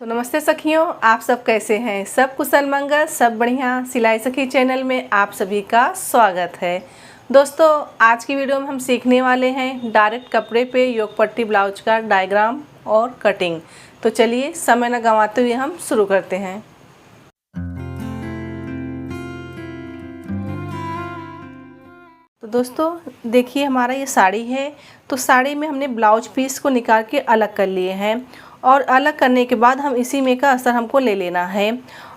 तो नमस्ते सखियों, आप सब कैसे हैं? सब कुशल मंगल, सब बढ़िया। सिलाई सखी चैनल में आप सभी का स्वागत है। दोस्तों, आज की वीडियो में हम सीखने वाले हैं डायरेक्ट कपड़े पे योग पट्टी ब्लाउज का डायग्राम और कटिंग। तो चलिए समय न गंवाते हुए हम शुरू करते हैं। तो दोस्तों देखिए, हमारा ये साड़ी है। तो साड़ी में हमने ब्लाउज पीस को निकाल के अलग कर लिए हैं और अलग करने के बाद हम इसी में का असर हमको ले लेना है।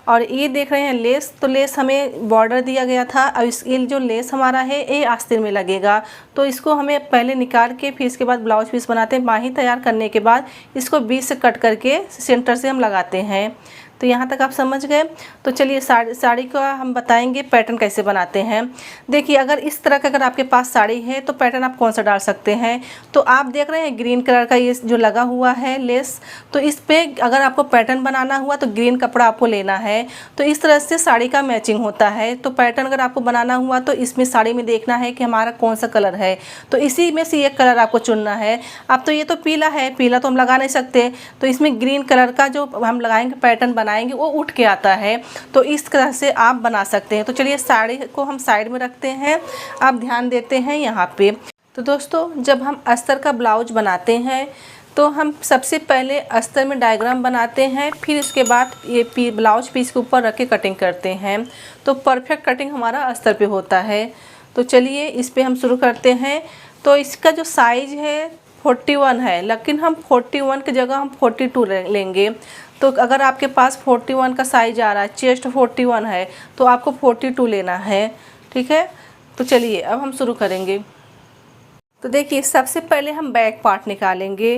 और ये देख रहे हैं लेस, तो लेस हमें बॉर्डर दिया गया था। अब ये जो लेस हमारा है ये आस्तीन में लगेगा, तो इसको हमें पहले निकाल के फिर इसके बाद ब्लाउज पीस बनाते हैं। बाही तैयार करने के बाद इसको बीच से कट करके सेंटर से हम लगाते हैं। तो यहाँ तक आप समझ गए। तो चलिए साड़ी का हम बताएंगे पैटर्न कैसे बनाते हैं। देखिए, अगर इस तरह का अगर आपके पास साड़ी है तो पैटर्न आप कौन सा डाल सकते हैं। तो आप देख रहे हैं ग्रीन कलर का ये जो लगा हुआ है लेस, तो इस पर अगर आपको पैटर्न बनाना हुआ तो ग्रीन कपड़ा आपको लेना है। तो इस तरह से साड़ी का मैचिंग होता है। तो पैटर्न अगर आपको बनाना हुआ तो इसमें साड़ी में देखना है कि हमारा कौन सा कलर है, तो इसी में से एक कलर आपको चुनना है। अब तो ये तो पीला है, पीला तो हम लगा नहीं सकते, तो इसमें ग्रीन कलर का जो हम लगाएंगे पैटर्न बनाएंगे वो उठ के आता है। तो इस तरह से आप बना सकते हैं। तो चलिए साड़ी को हम साइड में रखते हैं, आप ध्यान देते हैं यहाँ पे। तो दोस्तों, जब हम अस्तर का ब्लाउज बनाते हैं तो हम सबसे पहले अस्तर में डायग्राम बनाते हैं, फिर इसके बाद ये ब्लाउज पीस के ऊपर रख के कटिंग करते हैं। तो परफेक्ट कटिंग हमारा अस्तर पे होता है। तो चलिए इस पे हम शुरू करते हैं। तो इसका जो साइज है 41 है, लेकिन हम 41 की जगह हम 42 लेंगे। तो अगर आपके पास 41 का साइज आ रहा है, चेस्ट 41 है, तो आपको 42 लेना है। ठीक है, तो चलिए अब हम शुरू करेंगे। तो देखिए, सबसे पहले हम बैक पार्ट निकालेंगे।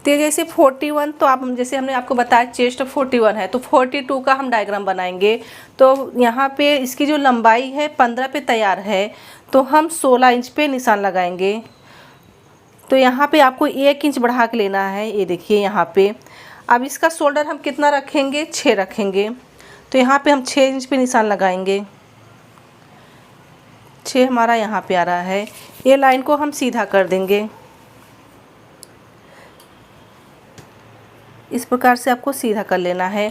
तो जैसे 41, तो आप जैसे हमने आपको बताया चेस्ट 41 है, तो 42 का हम डायग्राम बनाएंगे। तो यहाँ पे इसकी जो लंबाई है 15 पे तैयार है, तो हम 16 इंच पे निशान लगाएंगे। तो यहाँ पे आपको 1 इंच बढ़ा के लेना है। ये देखिए यहाँ पे। अब इसका शोल्डर हम कितना रखेंगे, 6 रखेंगे। तो यहाँ पे हम 6 इंच पे निशान लगाएंगे। 6 हमारा यहाँ पे आ रहा है। ये लाइन को हम सीधा कर देंगे। इस प्रकार से आपको सीधा कर लेना है।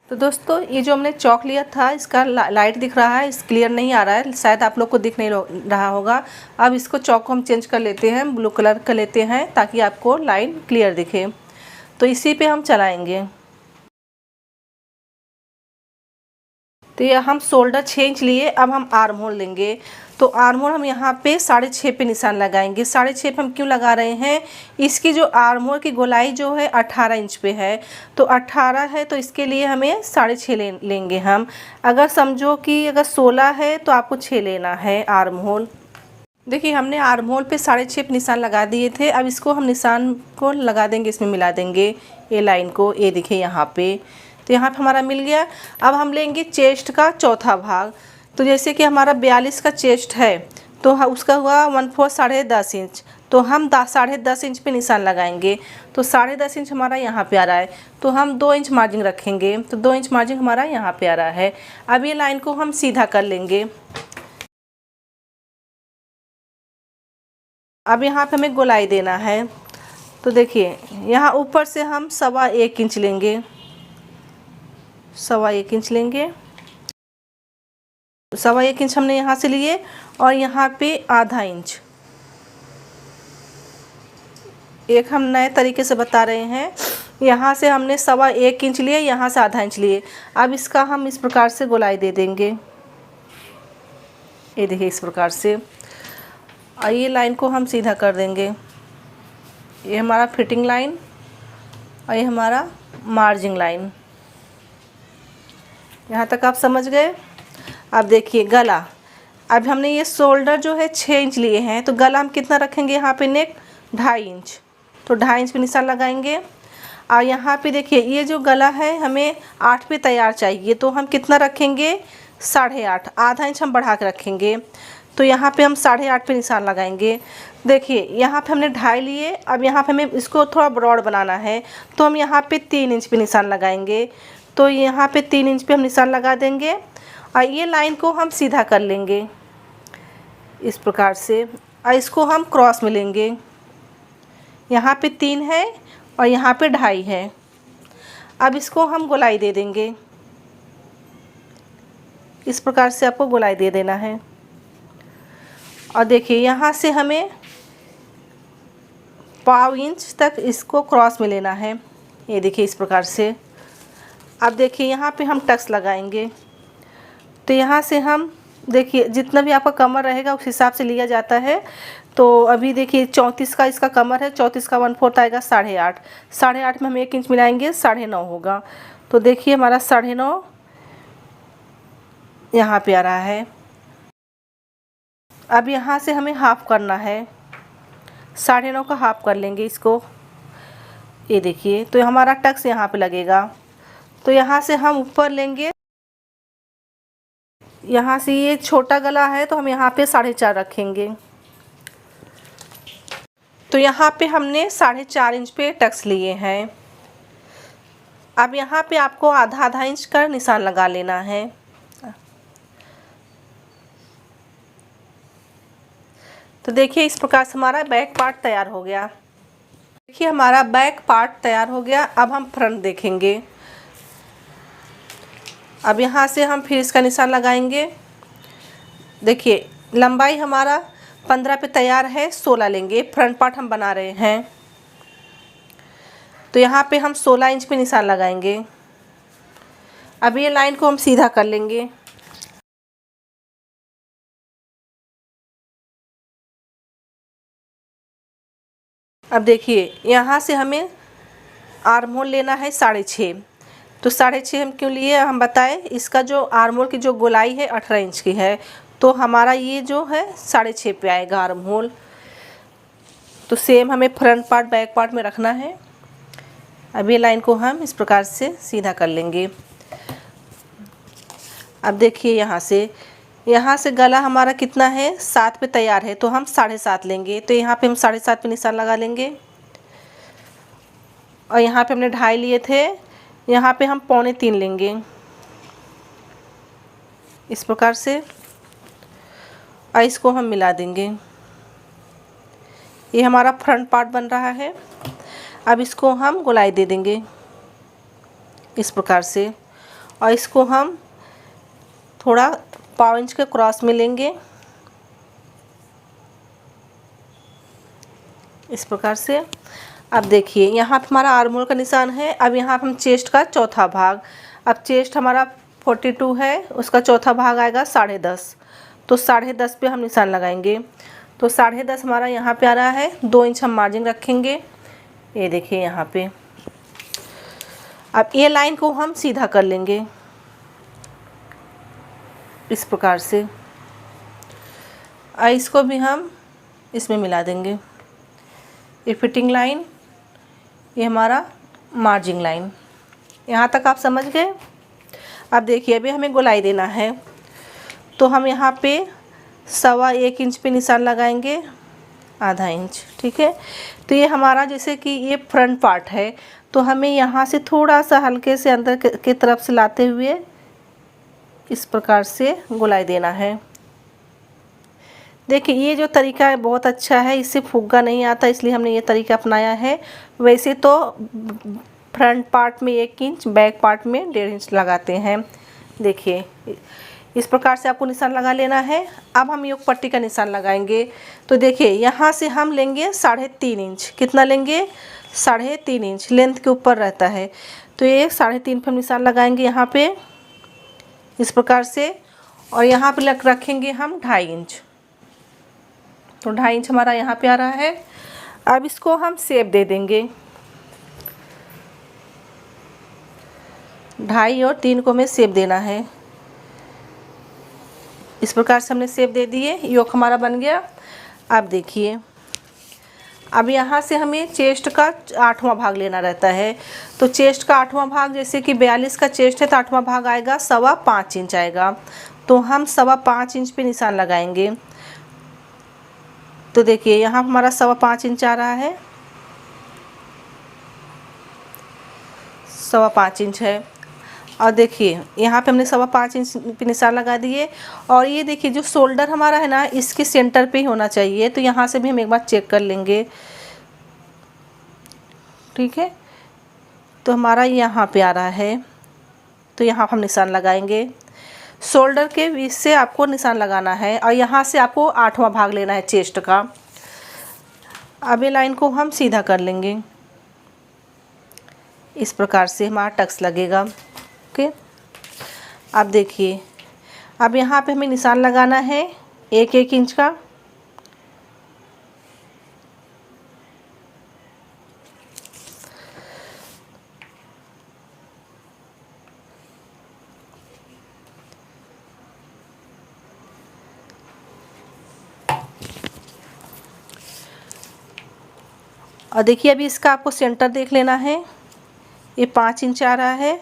तो दोस्तों, ये जो हमने चौक लिया था इसका लाइट दिख रहा है, इस क्लियर नहीं आ रहा है, शायद आप लोग को दिख नहीं रहा होगा। अब इसको चौक को हम चेंज कर लेते हैं, ब्लू कलर का लेते हैं ताकि आपको लाइन क्लियर दिखे। तो इसी पे हम चलाएंगे। तो ये हम शोल्डर 6 इंच लिए, अब हम आर्म होल लेंगे। तो आर्म होल हम यहाँ पे 6.5 पे निशान लगाएंगे। 6.5 पे हम क्यों लगा रहे हैं, इसकी जो आर्म होल की गोलाई जो है 18 इंच पे है। तो 18 है तो इसके लिए हमें 6.5 लेंगे हम। अगर समझो कि अगर 16 है तो आपको 6 लेना है आर्म होल। देखिए, हमने आर्म होल पे 6.5 पे निशान लगा दिए थे। अब इसको हम निशान को लगा देंगे, इसमें मिला देंगे ये लाइन को। ये देखिए यहाँ पे, तो यहाँ पे हमारा मिल गया। अब हम लेंगे चेस्ट का चौथा भाग। तो जैसे कि हमारा 42 का चेस्ट है, तो उसका हुआ 1/4 10.5 इंच। तो हम 10.5 इंच पे निशान लगाएंगे। तो 10.5 इंच हमारा यहाँ पे आ रहा है, तो हम 2 इंच मार्जिन रखेंगे। तो 2 इंच मार्जिन हमारा यहाँ पे आ रहा है। अब ये लाइन को हम सीधा कर लेंगे। अब यहाँ पे हमें गोलाई देना है। तो देखिए, यहाँ ऊपर से हम 1.25 इंच लेंगे, 1.25 इंच लेंगे। 1.25 इंच हमने यहाँ से लिए और यहाँ पे आधा इंच। एक हम नए तरीके से बता रहे हैं, यहाँ से हमने 1.25 इंच लिए, यहाँ से आधा इंच लिए। अब इसका हम इस प्रकार से गोलाई दे देंगे। ये देखिए इस प्रकार से। और ये लाइन को हम सीधा कर देंगे। ये हमारा फिटिंग लाइन और ये हमारा मार्जिंग लाइन। यहाँ तक आप समझ गए। अब देखिए गला। अब हमने ये शोल्डर जो है 6 इंच लिए हैं, तो गला हम कितना रखेंगे, यहाँ पे नेक 2.5 इंच। तो 2.5 इंच पे निशान लगाएंगे। और यहाँ पे देखिए ये जो गला है हमें 8 पे तैयार चाहिए, तो हम कितना रखेंगे, 8.5। आधा इंच हम बढ़ा के रखेंगे। तो यहाँ पे हम 8.5 पे निशान लगाएंगे। देखिए यहाँ पे हमने 2.5 लिए। अब यहाँ पे हमें इसको थोड़ा ब्रॉड बनाना है, तो हम यहाँ पे 3 इंच पे निशान लगाएंगे। तो यहाँ पे 3 इंच पे हम निशान लगा देंगे और ये लाइन को हम सीधा कर लेंगे इस प्रकार से। और इसको हम क्रॉस में लेंगे। यहाँ पे 3 है और यहाँ पे 2.5 है। अब इसको हम गोलाई दे देंगे। इस प्रकार से आपको गोलाई दे देना है। और देखिए यहाँ से हमें पाव इंच तक इसको क्रॉस में लेना है। ये देखिए इस प्रकार से। अब देखिए यहाँ पे हम टक्स लगाएंगे। तो यहाँ से हम देखिए जितना भी आपका कमर रहेगा उस हिसाब से लिया जाता है। तो अभी देखिए 34 का इसका कमर है, 34 का 1/4 आएगा 8.5। 8.5 में हम 1 इंच मिलाएंगे, 9.5 होगा। तो देखिए हमारा 9.5 यहाँ पे आ रहा है। अब यहाँ से हमें हाफ करना है, 9.5 का हाफ कर लेंगे इसको। ये देखिए तो हमारा टक्स यहाँ पे लगेगा। तो यहाँ से हम ऊपर लेंगे, यहाँ से ये छोटा गला है तो हम यहाँ पे 4.5 रखेंगे। तो यहाँ पे हमने 4.5 इंच पे टक्स लिए हैं। अब यहाँ पे आपको आधा इंच का निशान लगा लेना है। तो देखिए इस प्रकार से हमारा बैक पार्ट तैयार हो गया। देखिए हमारा बैक पार्ट तैयार हो गया। अब हम फ्रंट देखेंगे। अब यहाँ से हम फिर इसका निशान लगाएंगे। देखिए लंबाई हमारा 15 पे तैयार है, 16 लेंगे। फ्रंट पार्ट हम बना रहे हैं तो यहाँ पे हम 16 इंच पे निशान लगाएंगे। अब ये लाइन को हम सीधा कर लेंगे। अब देखिए यहाँ से हमें आर्म होल लेना है 6.5। तो 6.5 हम क्यों लिए हम बताएं। इसका जो आर्म होल की जो गोलाई है 18 इंच की है, तो हमारा ये जो है 6.5 पे आएगा आर्म होल। तो सेम हमें फ्रंट पार्ट बैक पार्ट में रखना है। अब ये लाइन को हम इस प्रकार से सीधा कर लेंगे। अब देखिए यहाँ से गला हमारा कितना है, 7 पे तैयार है, तो हम 7.5 लेंगे। तो यहाँ पे हम 7.5 पे निशान लगा लेंगे। और यहाँ पे हमने 2.5 लिए थे, यहाँ पे हम 2.25 लेंगे इस प्रकार से। और इसको हम मिला देंगे। ये हमारा फ्रंट पार्ट बन रहा है। अब इसको हम गोलाई दे देंगे इस प्रकार से। और इसको हम थोड़ा पाव इंच के क्रॉस में लेंगे इस प्रकार से। अब देखिए यहाँ पे हमारा आर्म होल का निशान है। अब यहाँ पे हम चेस्ट का चौथा भाग, अब चेस्ट हमारा 42 है, उसका चौथा भाग आएगा 10.5। तो 10.5 पे हम निशान लगाएंगे। तो 10.5 हमारा यहाँ पे आ रहा है। 2 इंच हम मार्जिन रखेंगे। ये देखिए यहाँ पे। अब ये लाइन को हम सीधा कर लेंगे इस प्रकार से। और इसको भी हम इसमें मिला देंगे। ये फिटिंग लाइन, ये हमारा मार्जिन लाइन। यहाँ तक आप समझ गए। अब देखिए अभी हमें गोलाई देना है। तो हम यहाँ पे 1.25 इंच पे निशान लगाएंगे, आधा इंच। ठीक है। तो ये हमारा जैसे कि ये फ्रंट पार्ट है, तो हमें यहाँ से थोड़ा सा हल्के से अंदर की तरफ से लाते हुए इस प्रकार से गोलाई देना है। देखिए ये जो तरीका है बहुत अच्छा है, इससे फुग्गा नहीं आता, इसलिए हमने ये तरीका अपनाया है। वैसे तो फ्रंट पार्ट में 1 इंच, बैक पार्ट में 1.5 इंच लगाते हैं। देखिए इस प्रकार से आपको निशान लगा लेना है। अब हम योग पट्टी का निशान लगाएंगे। तो देखिए यहाँ से हम लेंगे 3.5 इंच। कितना लेंगे, 3.5 इंच लेंथ के ऊपर रहता है। तो ये 3.5 पर निशान लगाएंगे यहाँ पे इस प्रकार से। और यहाँ पे रखेंगे हम 2.5 इंच। तो 2.5 इंच हमारा यहाँ पे आ रहा है। अब इसको हम शेप दे देंगे। 2.5 और 3 को हमें शेप देना है। इस प्रकार से हमने शेप दे दिए, योक हमारा बन गया। अब देखिए अब यहाँ से हमें चेस्ट का 8वां भाग लेना रहता है। तो चेस्ट का 8वां भाग, जैसे कि 42 का चेस्ट है तो 8वां भाग आएगा 5.25 इंच आएगा। तो हम 5.25 इंच पे निशान लगाएंगे। तो देखिए यहाँ हमारा 5.25 इंच आ रहा है, 5.25 इंच है। और देखिए यहाँ पे हमने 5.25 इंच पे निशान लगा दिए। और ये देखिए जो शोल्डर हमारा है ना, इसके सेंटर पे ही होना चाहिए। तो यहाँ से भी हम एक बार चेक कर लेंगे। ठीक है। तो हमारा यहाँ पे आ रहा है, तो यहाँ हम निशान लगाएंगे। शोल्डर के बीच से आपको निशान लगाना है और यहाँ से आपको 8वां भाग लेना है चेस्ट का। अब ये लाइन को हम सीधा कर लेंगे। इस प्रकार से हमारा टक्स लगेगा। ओके, अब देखिए, अब यहाँ पे हमें निशान लगाना है 1-1 इंच का। और देखिए अभी इसका आपको सेंटर देख लेना है। ये 5 इंच आ रहा है,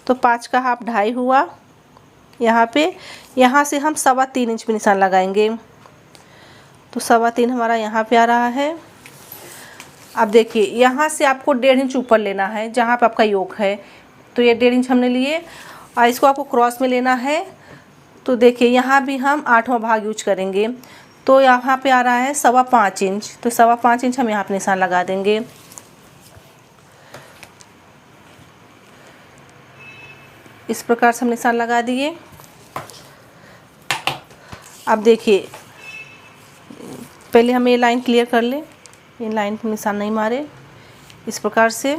तो 5 का हाफ 2.5 हुआ। यहाँ पे, यहाँ से हम 3.25 इंच पे निशान लगाएंगे। तो 3.25 हमारा यहाँ पे आ रहा है। अब देखिए यहाँ से आपको 1.5 इंच ऊपर लेना है जहाँ पे आपका योक है। तो ये 1.5 इंच हमने लिए और इसको आपको क्रॉस में लेना है। तो देखिए यहाँ भी हम 8वां भाग यूज करेंगे। तो यहाँ पे आ रहा है 5.25 इंच। तो 5.25 इंच हम यहाँ पे निशान लगा देंगे। इस प्रकार से हम निशान लगा दिए। अब देखिए, पहले हम ये लाइन क्लियर कर लें। ये लाइन पे निशान नहीं मारे, इस प्रकार से।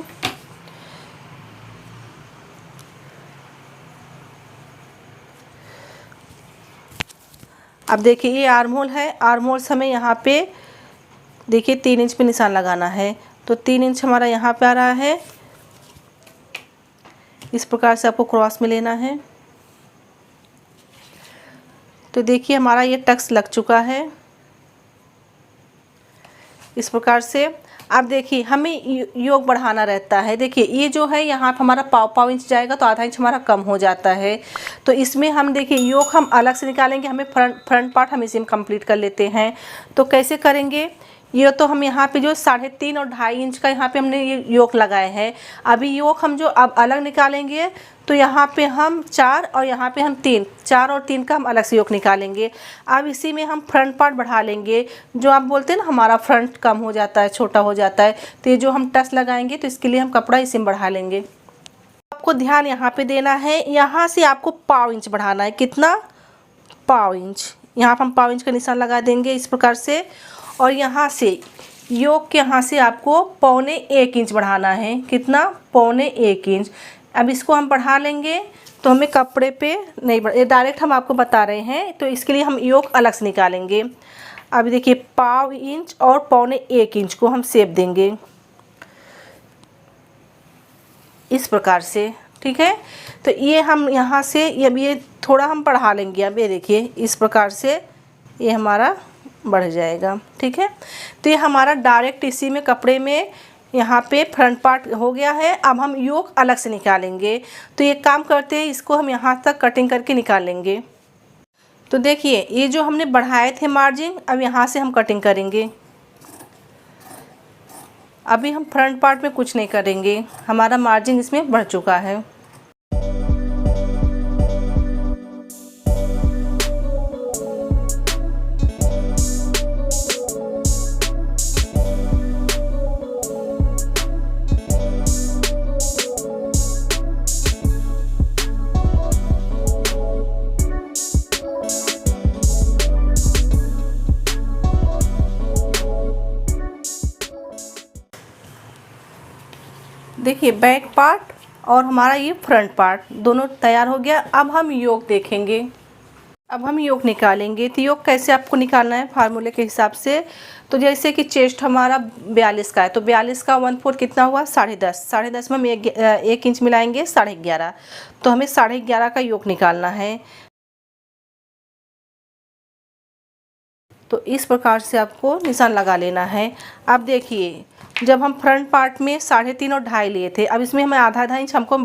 अब देखिए ये आर्म होल है। आर्म होल से हमें यहाँ पे देखिए 3 इंच पे निशान लगाना है। तो 3 इंच हमारा यहाँ पे आ रहा है। इस प्रकार से आपको क्रॉस में लेना है। तो देखिए हमारा ये टक्स लग चुका है इस प्रकार से। अब देखिए हमें योग बढ़ाना रहता है। देखिए ये जो है यहाँ पर हमारा 1.5 इंच जाएगा, तो आधा इंच हमारा कम हो जाता है। तो इसमें हम देखिए योग हम अलग से निकालेंगे। हमें फ्रंट पार्ट हम इसी में कंप्लीट कर लेते हैं। तो कैसे करेंगे, ये तो हम यहाँ पे जो 3.5 और 2.5 इंच का यहाँ पे हमने ये योक लगाए हैं। अभी योक हम जो अब अलग निकालेंगे, तो यहाँ पे हम 4 और यहाँ पे हम 3, 4 और 3 का हम अलग से योक निकालेंगे। अब इसी में हम फ्रंट पार्ट बढ़ा लेंगे। जो आप बोलते हैं ना हमारा फ्रंट कम हो जाता है, छोटा हो जाता है, तो ये जो हम टक्स लगाएंगे तो इसके लिए हम कपड़ा इसी में बढ़ा लेंगे। आपको ध्यान यहाँ पे देना है, यहाँ से आपको 1.5 इंच बढ़ाना है। कितना? 1.5 इंच। यहाँ पर हम 1.5 इंच का निशान लगा देंगे इस प्रकार से। और यहाँ से योक के यहाँ से आपको 1.25 इंच बढ़ाना है। कितना? 1.25 इंच। अब इसको हम बढ़ा लेंगे तो हमें कपड़े पे नहीं बढ़, ये डायरेक्ट हम आपको बता रहे हैं। तो इसके लिए हम योक अलग से निकालेंगे। अब देखिए 1.25 इंच और 1.25 इंच को हम शेप देंगे इस प्रकार से। ठीक है, तो ये हम यहाँ से ये थोड़ा हम बढ़ा लेंगे। अब ये देखिए इस प्रकार से ये हमारा बढ़ जाएगा। ठीक है, तो ये हमारा डायरेक्ट इसी में कपड़े में यहाँ पे फ्रंट पार्ट हो गया है। अब हम योक अलग से निकालेंगे। तो ये काम करते हैं, इसको हम यहाँ तक कटिंग करके निकालेंगे। तो देखिए ये जो हमने बढ़ाए थे मार्जिन, अब यहाँ से हम कटिंग करेंगे। अभी हम फ्रंट पार्ट में कुछ नहीं करेंगे, हमारा मार्जिन इसमें बढ़ चुका है। देखिए बैक पार्ट और हमारा ये फ्रंट पार्ट दोनों तैयार हो गया। अब हम योक देखेंगे। अब हम योक निकालेंगे। तो योक कैसे आपको निकालना है फार्मूले के हिसाब से। तो जैसे कि चेस्ट हमारा 42 का है, तो 42 का 1/4 कितना हुआ? 10.5। 10.5 में हम 1 इंच मिलाएंगे, 11.5। तो हमें 11.5 का योक निकालना है। तो इस प्रकार से आपको निशान लगा लेना है। अब देखिए जब हम फ्रंट पार्ट में 3.5 और 2.5 लिए थे, अब इसमें हमें आधा इंच हमको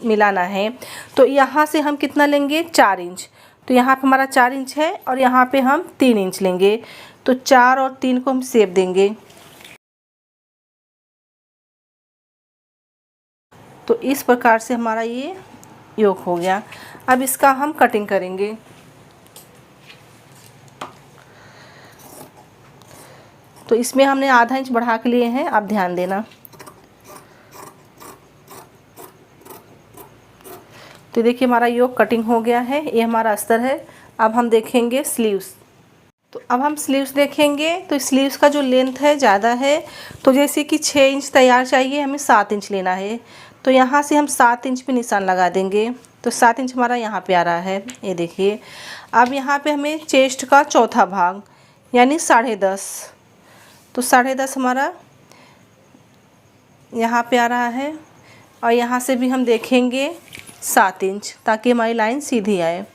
मिलाना है। तो यहाँ से हम कितना लेंगे? 4 इंच। तो यहाँ पे हमारा 4 इंच है और यहाँ पे हम 3 इंच लेंगे। तो 4 और 3 को हम शेप देंगे। तो इस प्रकार से हमारा ये योक हो गया। अब इसका हम कटिंग करेंगे। तो इसमें हमने आधा इंच बढ़ा के लिए हैं, आप ध्यान देना। तो देखिए हमारा योक कटिंग हो गया है, ये हमारा अस्तर है। अब हम देखेंगे स्लीव्स। तो अब हम स्लीव्स देखेंगे। तो स्लीव्स का जो लेंथ है ज़्यादा है, तो जैसे कि 6 इंच तैयार चाहिए, हमें 7 इंच लेना है। तो यहाँ से हम 7 इंच पे निशान लगा देंगे। तो 7 इंच हमारा यहाँ पे आ रहा है, ये देखिए। अब यहाँ पे हमें चेस्ट का चौथा भाग यानी 10.5, तो 10.5 हमारा यहाँ पे आ रहा है। और यहाँ से भी हम देखेंगे 7 इंच, ताकि हमारी लाइन सीधी आए।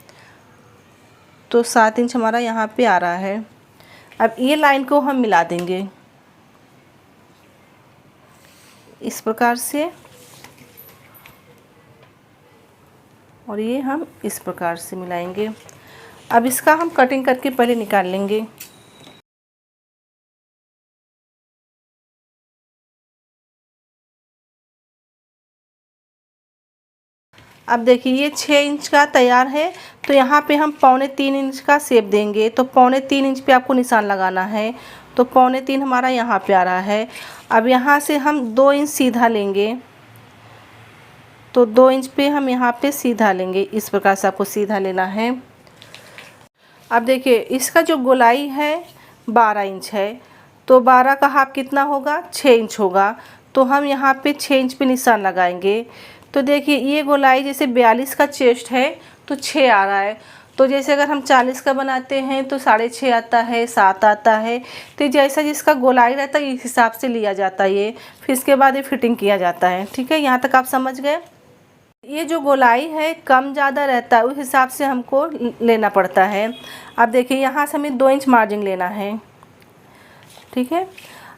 तो 7 इंच हमारा यहाँ पे आ रहा है। अब ये लाइन को हम मिला देंगे इस प्रकार से, और ये हम इस प्रकार से मिलाएंगे। अब इसका हम कटिंग करके पहले निकाल लेंगे। अब देखिए ये 6 इंच का तैयार है, तो यहाँ पे हम 2.25 इंच का शेप देंगे। तो 2.25 इंच पे आपको निशान लगाना है। तो 2.25 हमारा यहाँ पे आ रहा है। अब यहाँ से हम 2 इंच सीधा लेंगे। तो 2 इंच पे हम यहाँ पे सीधा लेंगे, इस प्रकार से आपको सीधा लेना है। अब देखिए इसका जो गोलाई है 12 इंच है, तो 12 का हाफ कितना होगा, 6 इंच होगा। तो हम यहाँ पे 6 इंच पे निशान लगाएंगे। तो देखिए ये गोलाई जैसे 42 का चेस्ट है तो 6 आ रहा है। तो जैसे अगर हम 40 का बनाते हैं तो 6.5 आता है, 7 आता है। तो जैसा जिसका गोलाई रहता है इस हिसाब से लिया जाता है ये, फिर इसके बाद ये फिटिंग किया जाता है। ठीक है, यहाँ तक आप समझ गए। ये जो गोलाई है कम ज़्यादा रहता है, उस हिसाब से हमको लेना पड़ता है। अब देखिए यहाँ से हमें 2 इंच मार्जिन लेना है। ठीक है,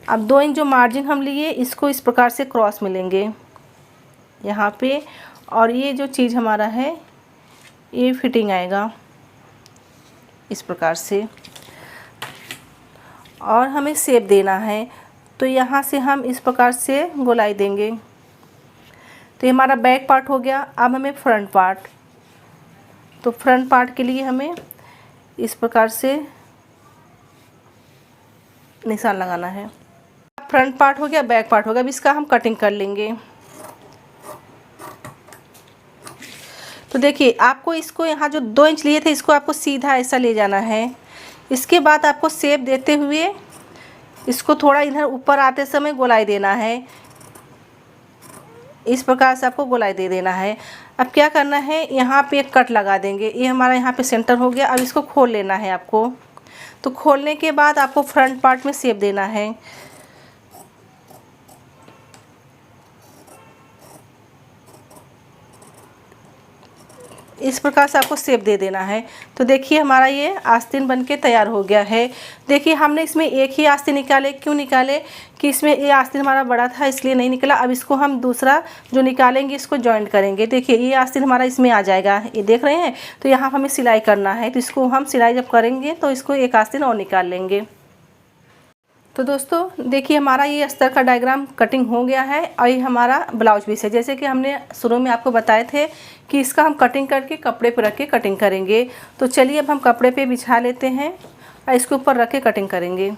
अब 2 इंच जो मार्जिन हम लिए इसको इस प्रकार से क्रॉस में लेंगे यहाँ पे, और ये जो चीज़ हमारा है ये फिटिंग आएगा इस प्रकार से। और हमें शेप देना है, तो यहाँ से हम इस प्रकार से गोलाई देंगे। तो ये हमारा बैक पार्ट हो गया। अब हमें फ्रंट पार्ट, तो फ्रंट पार्ट के लिए हमें इस प्रकार से निशान लगाना है। फ्रंट पार्ट हो गया, बैक पार्ट हो गया। अब इसका हम कटिंग कर लेंगे। तो देखिए आपको इसको यहाँ जो 2 इंच लिए थे इसको आपको सीधा ऐसा ले जाना है। इसके बाद आपको शेप देते हुए इसको थोड़ा इधर ऊपर आते समय गोलाई देना है। इस प्रकार से आपको गोलाई दे देना है। अब क्या करना है, यहाँ पे एक कट लगा देंगे। ये हमारा यहाँ पे सेंटर हो गया। अब इसको खोल लेना है आपको। तो खोलने के बाद आपको फ्रंट पार्ट में शेप देना है। इस प्रकार से आपको शेप दे देना है। तो देखिए हमारा ये आस्तीन बनके तैयार हो गया है। देखिए हमने इसमें एक ही आस्तीन निकाले, क्यों निकाले कि इसमें ये आस्तीन हमारा बड़ा था इसलिए नहीं निकला। अब इसको हम दूसरा जो निकालेंगे इसको जॉइंट करेंगे। देखिए ये आस्तीन हमारा इसमें आ जाएगा, ये देख रहे हैं। तो यहाँ हमें सिलाई करना है, तो इसको हम सिलाई जब करेंगे तो इसको एक आस्तीन और निकाल लेंगे। तो दोस्तों देखिए हमारा ये अस्तर का डायग्राम कटिंग हो गया है, और ये हमारा ब्लाउज पीस है। जैसे कि हमने शुरू में आपको बताए थे कि इसका हम कटिंग करके कपड़े पे रख के कटिंग करेंगे। तो चलिए अब हम कपड़े पे बिछा लेते हैं और इसके ऊपर रख के कटिंग करेंगे।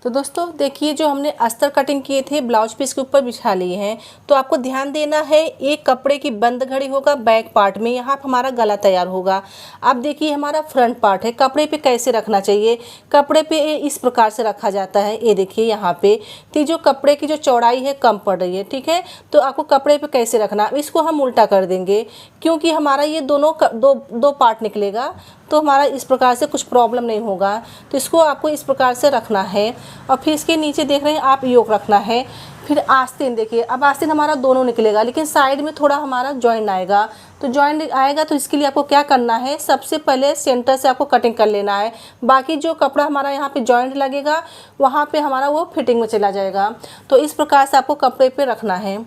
तो दोस्तों देखिए जो हमने अस्तर कटिंग किए थे ब्लाउज पीस के ऊपर बिछा लिए हैं। तो आपको ध्यान देना है, एक कपड़े की बंद घड़ी होगा बैक पार्ट में, यहाँ पर हमारा गला तैयार होगा। अब देखिए हमारा फ्रंट पार्ट है, कपड़े पे कैसे रखना चाहिए। कपड़े पे इस प्रकार से रखा जाता है, ये देखिए यहाँ पे। तो जो कपड़े की जो चौड़ाई है कम पड़ रही है, ठीक है। तो आपको कपड़े पे कैसे रखना, इसको हम उल्टा कर देंगे, क्योंकि हमारा ये दोनों दो पार्ट निकलेगा। तो हमारा इस प्रकार से कुछ प्रॉब्लम नहीं होगा। तो इसको आपको इस प्रकार से रखना है। और फिर इसके नीचे देख रहे हैं आप योक रखना है। फिर आस्तीन देखिए, अब आस्तीन हमारा दोनों निकलेगा, लेकिन साइड में थोड़ा हमारा जॉइंट आएगा। तो जॉइंट आएगा तो इसके लिए आपको क्या करना है, सबसे पहले सेंटर से आपको कटिंग कर लेना है। बाकी जो कपड़ा हमारा यहाँ पे जॉइंट लगेगा वहाँ पे हमारा वो फिटिंग में चला जाएगा। तो इस प्रकार से आपको कपड़े पे रखना है।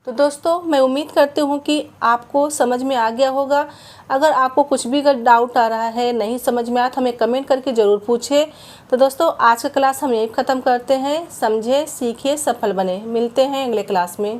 तो दोस्तों मैं उम्मीद करती हूँ कि आपको समझ में आ गया होगा। अगर आपको कुछ भी अगर डाउट आ रहा है, नहीं समझ में आया, तो हमें कमेंट करके ज़रूर पूछिए। तो दोस्तों आज का क्लास हम यहीं ख़त्म करते हैं। समझे, सीखिए, सफल बने। मिलते हैं अगले क्लास में।